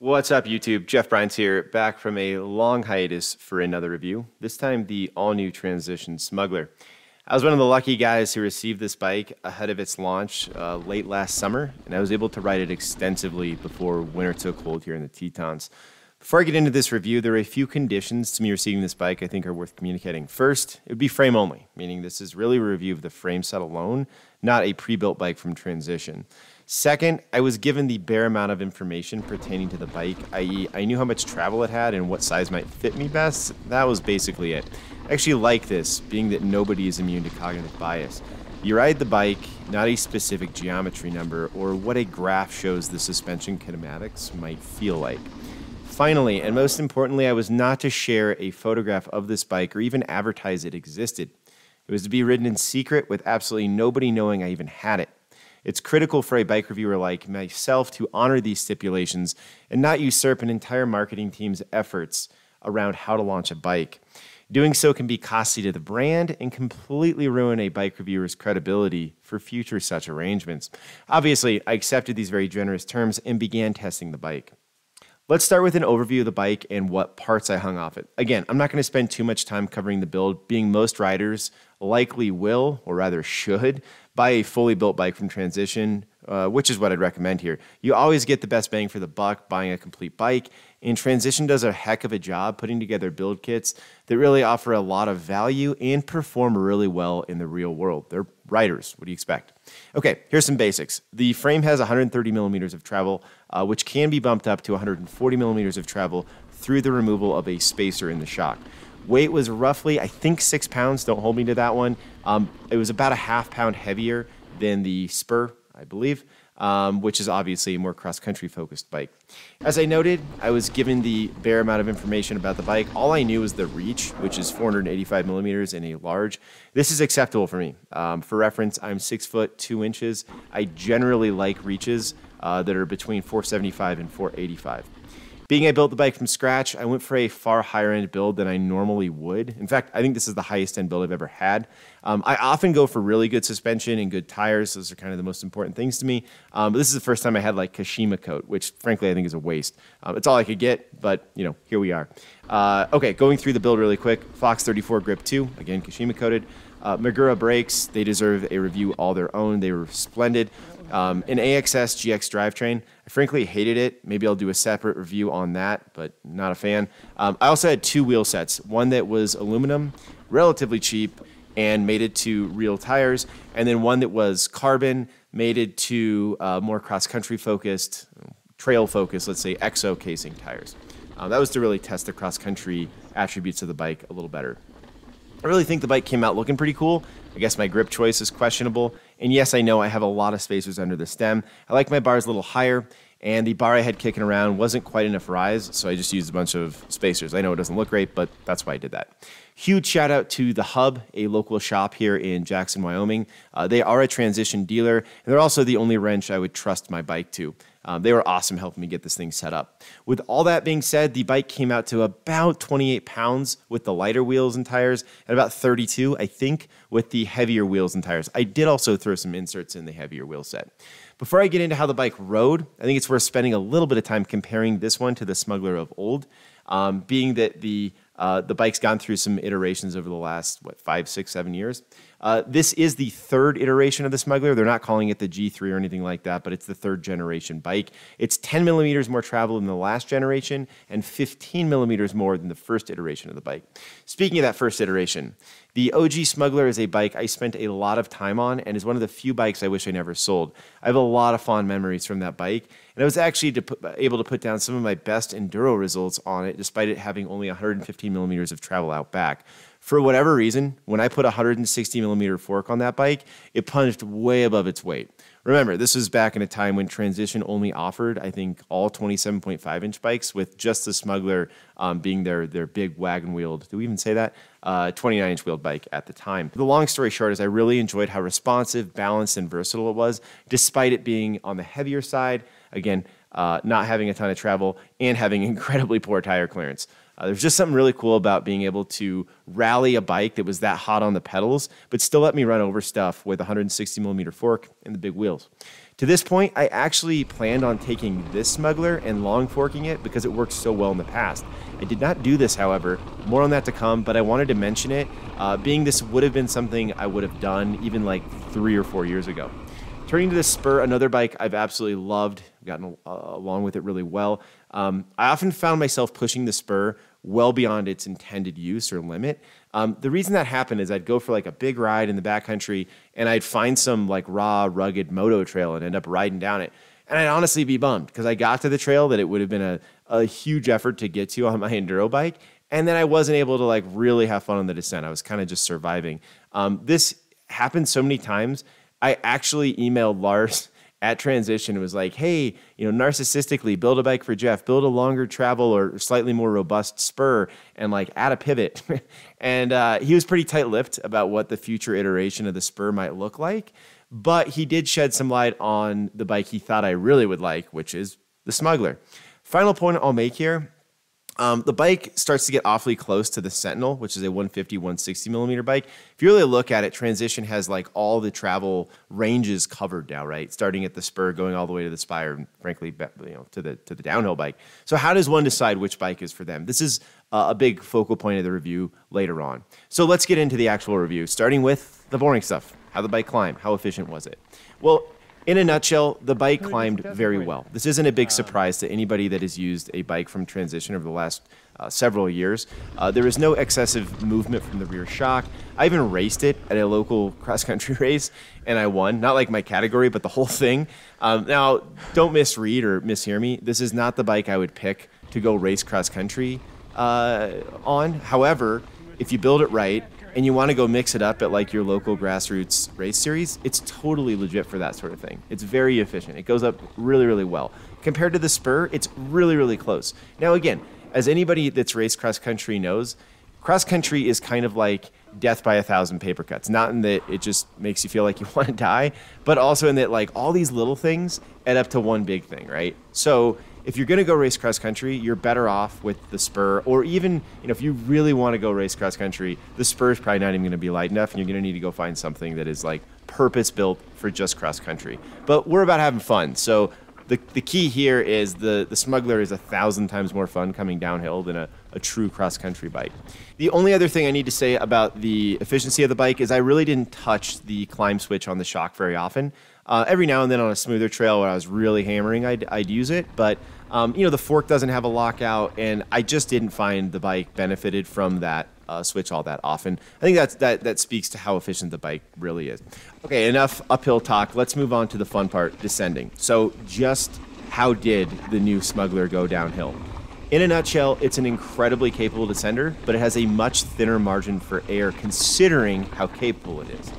What's up, YouTube? Jeff Bryant here, back from a long hiatus for another review, this time the all-new Transition Smuggler. I was one of the lucky guys who received this bike ahead of its launch late last summer, and I was able to ride it extensively before winter took hold here in the Tetons. Before I get into this review, there are a few conditions to me receiving this bike I think are worth communicating. First, it would be frame only, meaning this is really a review of the frame set alone, not a pre-built bike from Transition. Second, I was given the bare amount of information pertaining to the bike, i.e. I knew how much travel it had and what size might fit me best. That was basically it. I actually like this, being that nobody is immune to cognitive bias. You ride the bike, not a specific geometry number or what a graph shows the suspension kinematics might feel like. Finally, and most importantly, I was not to share a photograph of this bike or even advertise it existed. It was to be ridden in secret with absolutely nobody knowing I even had it. It's critical for a bike reviewer like myself to honor these stipulations and not usurp an entire marketing team's efforts around how to launch a bike. Doing so can be costly to the brand and completely ruin a bike reviewer's credibility for future such arrangements. Obviously, I accepted these very generous terms and began testing the bike. Let's start with an overview of the bike and what parts I hung off it. Again, I'm not going to spend too much time covering the build, being most riders likely will, or rather should, buy a fully built bike from Transition, which is what I'd recommend here. You always get the best bang for the buck buying a complete bike, and Transition does a heck of a job putting together build kits that really offer a lot of value and perform really well in the real world. They're riders. What do you expect? Okay, here's some basics. The frame has 130 millimeters of travel, which can be bumped up to 140 millimeters of travel through the removal of a spacer in the shock. Weight was roughly, I think, 6 pounds. Don't hold me to that one. It was about a half pound heavier than the Spur, I believe, which is obviously a more cross-country focused bike. As I noted, I was given the bare amount of information about the bike. All I knew was the reach, which is 485 millimeters in a large. This is acceptable for me. For reference, I'm 6 foot 2 inches. I generally like reaches that are between 475 and 485. Being I built the bike from scratch, I went for a far higher end build than I normally would. In fact, I think this is the highest end build I've ever had. I often go for really good suspension and good tires. Those are kind of the most important things to me. But this is the first time I had like Kashima coat, which frankly I think is a waste. It's all I could get, but you know, here we are. Okay, going through the build really quick. Fox 34 Grip 2, again Kashima coated. Magura brakes, they deserve a review all their own. They were splendid. An AXS GX drivetrain, I frankly hated it. Maybe I'll do a separate review on that, but not a fan. I also had 2 wheel sets, one that was aluminum, relatively cheap, and mated to real tires, and then one that was carbon, mated to more cross-country focused, trail focused, let's say exo casing tires. That was to really test the cross-country attributes of the bike a little better. I really think the bike came out looking pretty cool. I guess my grip choice is questionable. And yes, I know I have a lot of spacers under the stem. I like my bars a little higher, and the bar I had kicking around wasn't quite enough rise, so I just used a bunch of spacers. I know it doesn't look great, but that's why I did that. Huge shout out to The Hub, a local shop here in Jackson, Wyoming. They are a Transition dealer, and they're also the only wrench I would trust my bike to. They were awesome helping me get this thing set up. With all that being said, the bike came out to about 28 pounds with the lighter wheels and tires, and about 32, I think, with the heavier wheels and tires. I did also throw some inserts in the heavier wheel set. Before I get into how the bike rode, I think it's worth spending a little bit of time comparing this one to the Smuggler of old, being that the bike's gone through some iterations over the last, 5, 6, 7 years. This is the 3rd iteration of the Smuggler. They're not calling it the G3 or anything like that, but it's the 3rd generation bike. It's 10 millimeters more travel than the last generation and 15 millimeters more than the first iteration of the bike. Speaking of that first iteration, the OG Smuggler is a bike I spent a lot of time on and is one of the few bikes I wish I never sold. I have a lot of fond memories from that bike, and I was actually able to put down some of my best enduro results on it despite it having only 115 millimeters of travel out back. For whatever reason, when I put a 160 millimeter fork on that bike, it punched way above its weight. Remember, this was back in a time when Transition only offered, I think, all 27.5 inch bikes, with just the Smuggler being their big wagon wheeled, do we even say that? 29 inch wheeled bike at the time. The long story short is I really enjoyed how responsive, balanced, and versatile it was, despite it being on the heavier side, again, not having a ton of travel, and having incredibly poor tire clearance. There's just something really cool about being able to rally a bike that was that hot on the pedals, but still let me run over stuff with a 160 millimeter fork and the big wheels. To this point, I actually planned on taking this Smuggler and long forking it because it worked so well in the past. I did not do this, however. More on that to come, but I wanted to mention it, being this would have been something I would have done even like 3 or 4 years ago. Turning to the Spur, another bike I've absolutely loved, gotten along with it really well. I often found myself pushing the Spur well beyond its intended use or limit. The reason that happened is I'd go for like a big ride in the backcountry and I'd find some like raw, rugged moto trail and end up riding down it. And I'd honestly be bummed because I got to the trail that it would have been a huge effort to get to on my enduro bike. And then I wasn't able to like really have fun on the descent. I was kind of just surviving. This happened so many times. I actually emailed Lars at Transition. It was like, hey, narcissistically, build a bike for Jeff, build a longer travel or slightly more robust Spur, and like add a pivot. And he was pretty tight-lipped about what the future iteration of the Spur might look like. But he did shed some light on the bike he thought I really would like, which is the Smuggler. Final point I'll make here. The bike starts to get awfully close to the Sentinel, which is a 150, 160 millimeter bike. If you really look at it, Transition has like all the travel ranges covered now, right? Starting at the Spur, going all the way to the Spire, and frankly, to the downhill bike. So how does one decide which bike is for them? This is a big focal point of the review later on. So let's get into the actual review, starting with the boring stuff. How the bike climbed, how efficient was it? Well, in a nutshell, the bike climbed very well. This isn't a big surprise to anybody that has used a bike from Transition over the last several years. There is no excessive movement from the rear shock. I even raced it at a local cross-country race, and I won. Not like my category, but the whole thing. Now, don't misread or mishear me. This is not the bike I would pick to go race cross-country on. However, if you build it right, and you want to go mix it up at like your local grassroots race series, it's totally legit for that sort of thing. It's very efficient. It goes up really, really well. Compared to the Spur, it's really, really close. Now again, as anybody that's raced cross country knows, cross country is kind of like death by 1,000 paper cuts. Not in that it just makes you feel like you want to die, but also in that like all these little things add up to one big thing, right? So if you're going to go race cross country, you're better off with the Spur, or even, if you really want to go race cross country, the Spur is probably not even going to be light enough, and you're going to need to go find something that is like purpose built for just cross country. But we're about having fun. So the key here is the Smuggler is 1,000 times more fun coming downhill than a true cross country bike. The only other thing I need to say about the efficiency of the bike is I really didn't touch the climb switch on the shock very often. Every now and then on a smoother trail where I was really hammering, I'd use it. But, the fork doesn't have a lockout, and I just didn't find the bike benefited from that switch all that often. I think that speaks to how efficient the bike really is. Okay, enough uphill talk. Let's move on to the fun part, descending. So just how did the new Smuggler go downhill? In a nutshell, it's an incredibly capable descender, but it has a much thinner margin for error considering how capable it is.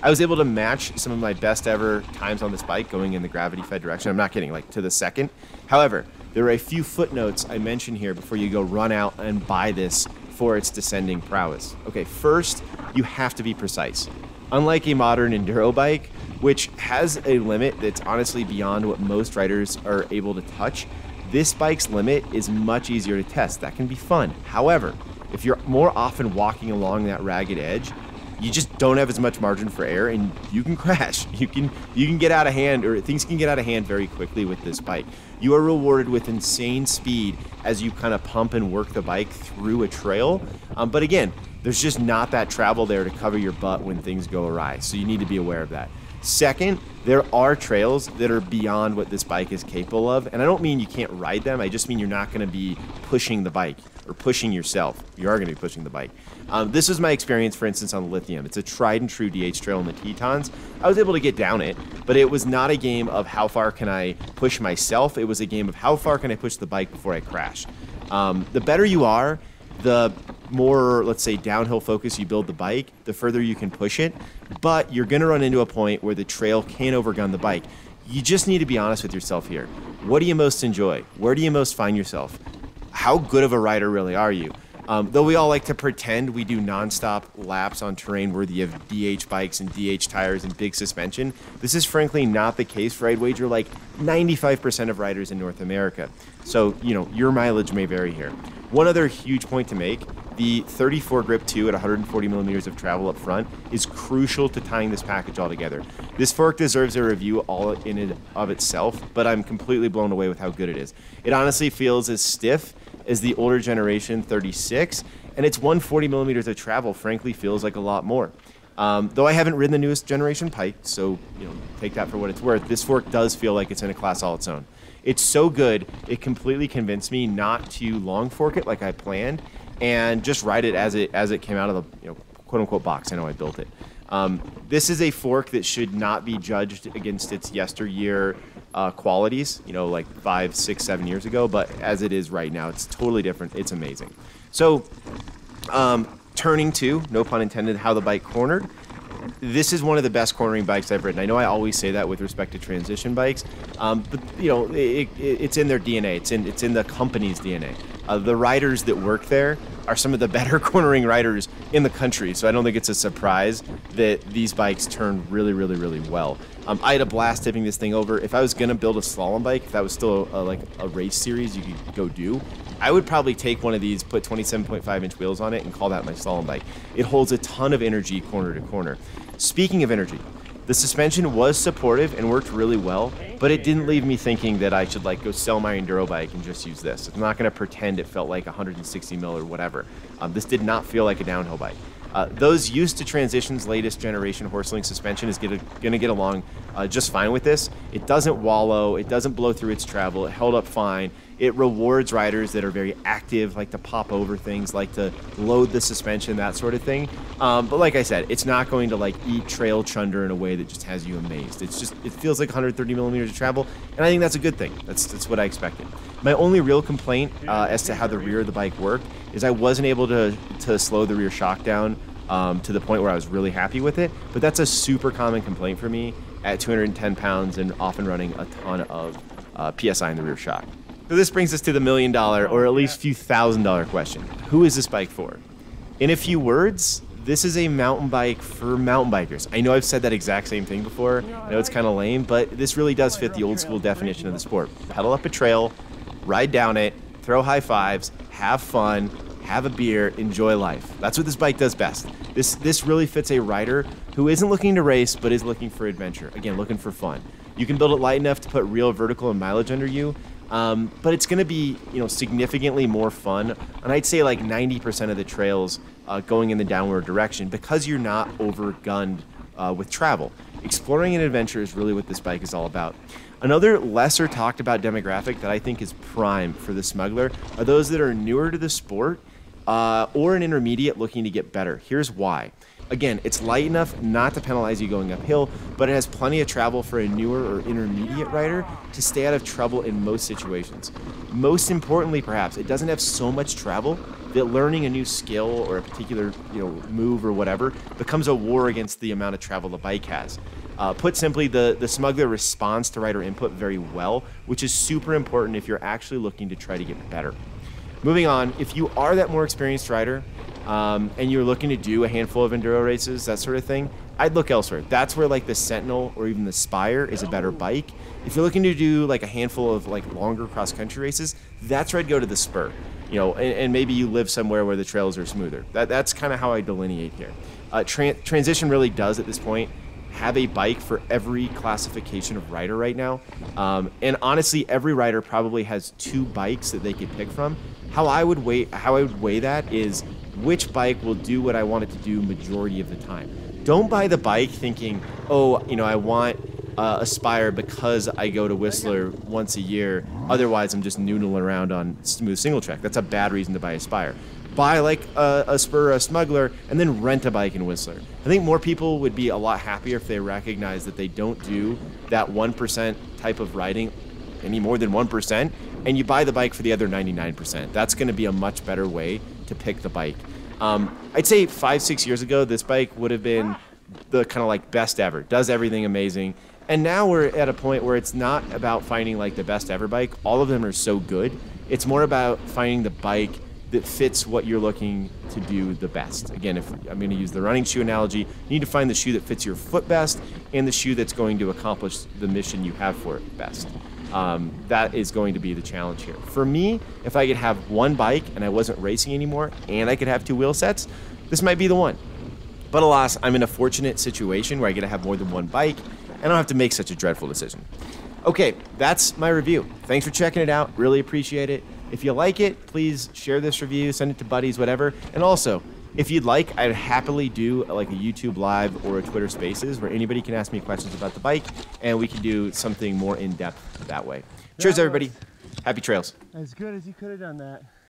I was able to match some of my best ever times on this bike going in the gravity-fed direction. I'm not kidding, like to the second. However, there are a few footnotes I mention here before you go run out and buy this for its descending prowess. Okay, first, you have to be precise. Unlike a modern enduro bike, which has a limit that's honestly beyond what most riders are able to touch, this bike's limit is much easier to test. That can be fun. However, if you're more often walking along that ragged edge, you just don't have as much margin for error, and you can crash. You can get out of hand, or things can get out of hand very quickly with this bike. You are rewarded with insane speed as you kind of pump and work the bike through a trail. But again, there's just not that travel there to cover your butt when things go awry. So you need to be aware of that. Second, there are trails that are beyond what this bike is capable of. And I don't mean you can't ride them. I just mean you're not going to be pushing the bike or pushing yourself. You are going to be pushing the bike. This was my experience, for instance, on Lithium. It's a tried and true DH trail in the Tetons. I was able to get down it, but it was not a game of how far can I push myself. It was a game of how far can I push the bike before I crash. The better you are, the more, let's say, downhill focus you build the bike, the further you can push it. But you're going to run into a point where the trail can overgun the bike. You just need to be honest with yourself here. What do you most enjoy? Where do you most find yourself? How good of a rider really are you? Though we all like to pretend we do nonstop laps on terrain worthy of DH bikes and DH tires and big suspension, this is frankly not the case for, I'd wager, like 95% of riders in North America. So, your mileage may vary here. One other huge point to make, the 34 grip 2 at 140 millimeters of travel up front is crucial to tying this package all together. This fork deserves a review all in and of itself, but I'm completely blown away with how good it is. It honestly feels as stiff as the older generation 36, and its 140 millimeters of travel frankly feels like a lot more. Though I haven't ridden the newest generation pike, so take that for what it's worth, this fork does feel like it's in a class all its own. It's so good, it completely convinced me not to long fork it like I planned, and just ride it as it came out of the quote-unquote box. I know I built it. This is a fork that should not be judged against its yesteryear qualities, like 5, 6, 7 years ago, but as it is right now, it's totally different. It's amazing. So, turning to, no pun intended, how the bike cornered. This is one of the best cornering bikes I've ridden. I know I always say that with respect to transition bikes, but it's in their DNA. It's in the company's DNA. The riders that work there are some of the better cornering riders in the country, so I don't think it's a surprise that these bikes turn really, really, really well. I had a blast tipping this thing over. If I was gonna build a slalom bike, if that was still like a race series you could go do, I would probably take one of these, put 27.5-inch wheels on it, and call that my slalom bike. It holds a ton of energy corner to corner. Speaking of energy, the suspension was supportive and worked really well, but it didn't leave me thinking that I should go sell my enduro bike and just use this. I'm not going to pretend it felt like 160 mil or whatever. This did not feel like a downhill bike. Those used to Transition's latest generation Horseling suspension is going to get along just fine with this. It doesn't wallow, it doesn't blow through its travel, it held up fine. It rewards riders that are very active, like to pop over things, like to load the suspension, that sort of thing. But like I said, it's not going to eat trail chunder in a way that just has you amazed. It feels like 130 millimeters of travel, and I think that's a good thing. That's what I expected. My only real complaint as to how the rear of the bike worked is I wasn't able to slow the rear shock down to the point where I was really happy with it, but that's a super common complaint for me at 210 pounds and often running a ton of PSI in the rear shock. So this brings us to the $1 million, or at least few $1,000 question. Who is this bike for? In a few words, this is a mountain bike for mountain bikers. I know I've said that exact same thing before. I know it's kind of lame, but this really does fit the old school definition of the sport. Pedal up a trail, ride down it, throw high fives, have fun, have a beer, enjoy life. That's what this bike does best. This really fits a rider who isn't looking to race, but is looking for adventure. Again, looking for fun. You can build it light enough to put real vertical and mileage under you, but it's going to be, significantly more fun. And I'd say like 90% of the trails going in the downward direction because you're not overgunned with travel. Exploring and adventure is really what this bike is all about. Another lesser talked about demographic that I think is prime for the Smuggler are those that are newer to the sport or an intermediate looking to get better. Here's why. Again, it's light enough not to penalize you going uphill, but it has plenty of travel for a newer or intermediate rider to stay out of trouble in most situations. Most importantly, perhaps, it doesn't have so much travel that learning a new skill or a particular move or whatever becomes a war against the amount of travel the bike has. Put simply, the Smuggler responds to rider input very well, which is super important if you're actually looking to try to get better. Moving on, if you are that more experienced rider, and you're looking to do a handful of enduro races, that sort of thing, I'd look elsewhere. That's where the Sentinel or even the Spire is a better bike. If you're looking to do a handful of longer cross-country races, that's where I'd go to the Spur. And maybe you live somewhere where the trails are smoother. That's kind of how I delineate here. Transition really does at this point have a bike for every classification of rider right now. And honestly, every rider probably has 2 bikes that they could pick from. How I would weigh that is which bike will do what I want it to do majority of the time. Don't buy the bike thinking, oh, I want a Spire because I go to Whistler once a year. Otherwise, I'm just noodling around on smooth single track. That's a bad reason to buy a Spire. Buy a Spur or a Smuggler and then rent a bike in Whistler. I think more people would be a lot happier if they recognize that they don't do that 1% type of riding any more than 1%, and you buy the bike for the other 99%. That's going to be a much better way to pick the bike. I'd say 5-6 years ago, this bike would have been the kind of best ever. Does everything amazing. And now we're at a point where it's not about finding the best ever bike. All of them are so good. It's more about finding the bike that fits what you're looking to do the best. Again, if I'm going to use the running shoe analogy, you need to find the shoe that fits your foot best and the shoe that's going to accomplish the mission you have for it best. That is going to be the challenge here. For me, if I could have one bike and I wasn't racing anymore and I could have 2 wheel sets, this might be the one. But alas, I'm in a fortunate situation where I get to have more than one bike and I don't have to make such a dreadful decision. Okay, that's my review. Thanks for checking it out. Really appreciate it. If you like it, please share this review, send it to buddies, whatever. And also, if you'd like, I'd happily do like a YouTube Live or a Twitter Spaces where anybody can ask me questions about the bike and we can do something more in-depth that way. Cheers, everybody. Happy trails. As good as you could have done that.